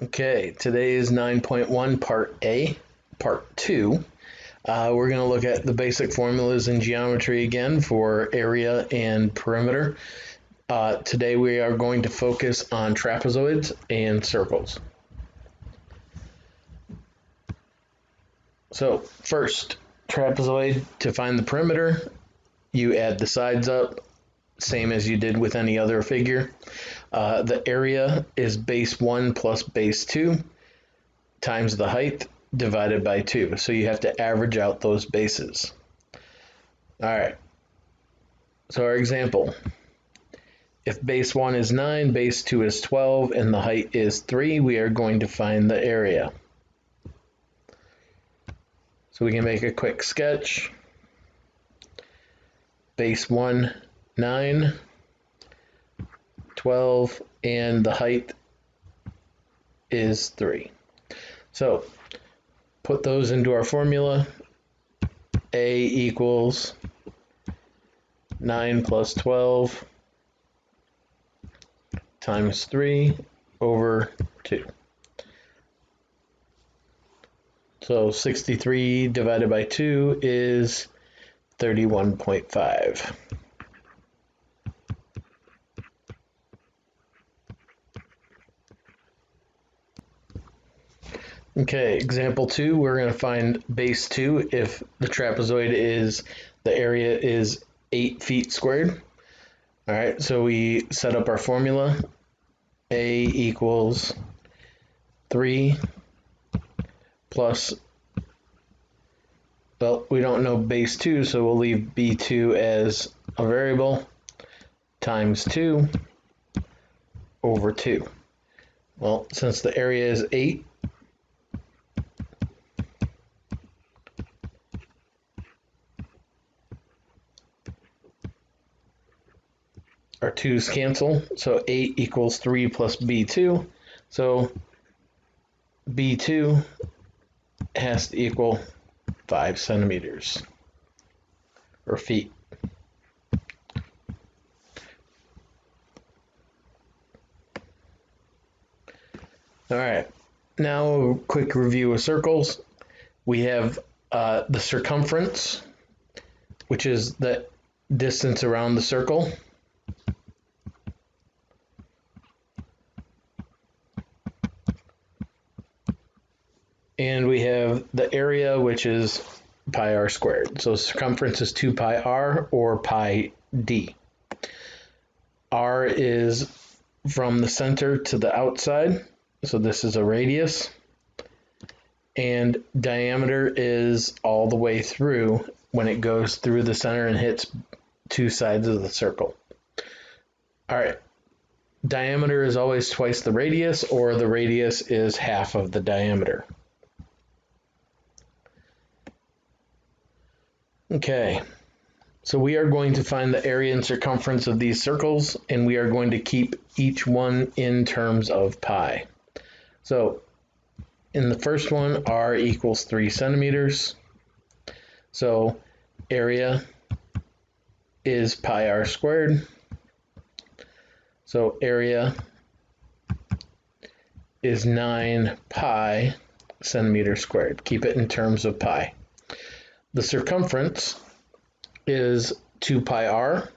Okay, today is 9.1 part A, part 2. We're going to look at the basic formulas in geometry again for area and perimeter. Today we are going to focus on trapezoids and circles. So first, trapezoid, to find the perimeter, you add the sides up, same as you did with any other figure. The area is base 1 plus base 2 times the height divided by 2. So you have to average out those bases. All right. So our example, if base 1 is 9, base 2 is 12, and the height is 3, we are going to find the area. So we can make a quick sketch. Base 1, 9, 12, and the height is 3. So put those into our formula. A equals 9 plus 12 times 3 over 2. So 63 divided by 2 is 31.5. Okay, example 2, we're going to find base 2 if the trapezoid is, the area is 8 feet squared. All right, so we set up our formula. A equals 3 plus, well, we don't know base 2, so we'll leave B2 as a variable, times 2 over 2. Well, since the area is 8, our 2's cancel, so 8 equals 3 plus B2, so B2 has to equal 5 centimeters, or feet. All right, now a quick review of circles. We have the circumference, which is the distance around the circle. And we have the area, which is pi r squared. So circumference is 2 pi r or pi d. R is from the center to the outside. So this is a radius. And diameter is all the way through when it goes through the center and hits two sides of the circle. All right. Diameter is always twice the radius, or the radius is half of the diameter. Okay, so we are going to find the area and circumference of these circles, and we are going to keep each one in terms of pi. So in the first one, r equals 3 centimeters. So area is pi r squared. So area is 9 pi centimeters squared. Keep it in terms of pi. The circumference is 2 pi r.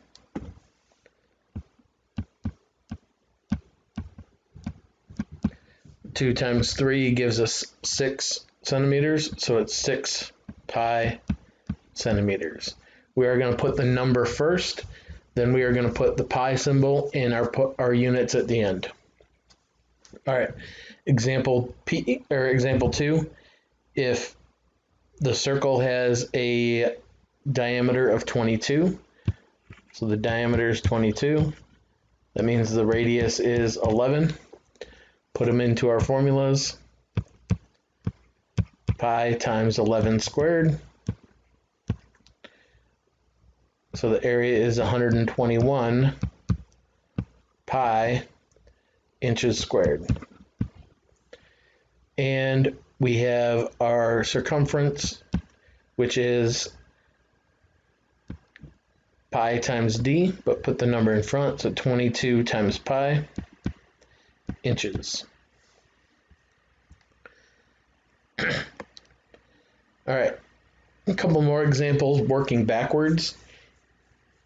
Two times 3 gives us 6 centimeters, so it's 6 pi centimeters. We are going to put the number first, then we are going to put the pi symbol and our units at the end. All right, example 2, if the circle has a diameter of 22, so the diameter is 22, that means the radius is 11. Put them into our formulas. Pi times 11 squared. So the area is 121 pi inches squared. And we have our circumference, which is pi times d, but put the number in front, so 22 times pi inches. All right, a couple more examples working backwards.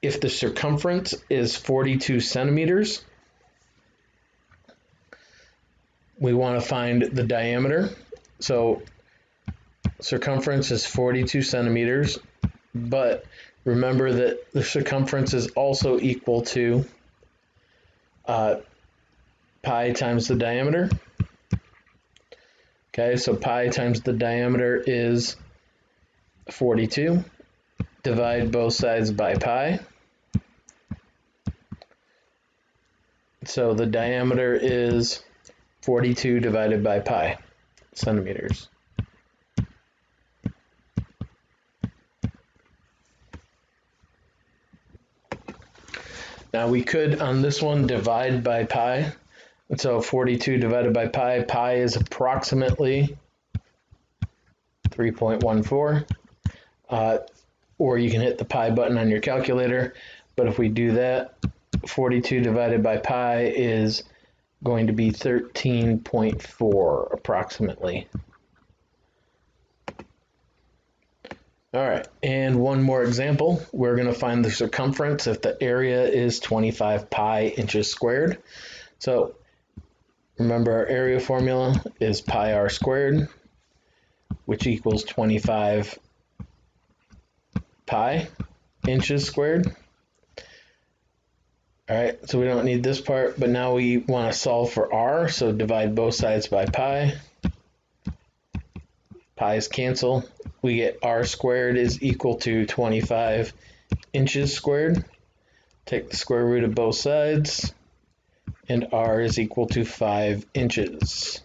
If the circumference is 42 centimeters, we want to find the diameter. So circumference is 42 centimeters, but remember that the circumference is also equal to pi times the diameter. Okay, so pi times the diameter is 42. Divide both sides by pi. So the diameter is 42 divided by pi centimeters. Now we could, on this one, divide by pi. And so 42 divided by pi, pi is approximately 3.14. Or you can hit the pi button on your calculator. But if we do that, 42 divided by pi is going to be 13.4 approximately. All right, and one more example. We're going to find the circumference if the area is 25 pi inches squared. So remember our area formula is pi r squared, which equals 25 pi inches squared. All right, so we don't need this part, but now we want to solve for r, so divide both sides by pi. Pi's cancel. We get r squared is equal to 25 inches squared. Take the square root of both sides, and r is equal to 5 inches.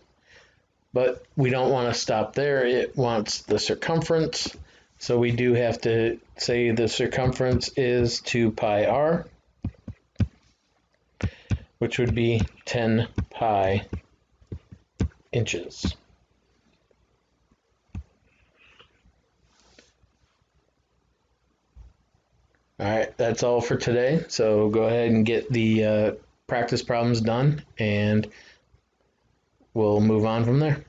But we don't want to stop there. It wants the circumference, so we do have to say the circumference is 2 pi r, which would be 10 pi inches. All right, that's all for today. So go ahead and get the practice problems done, and we'll move on from there.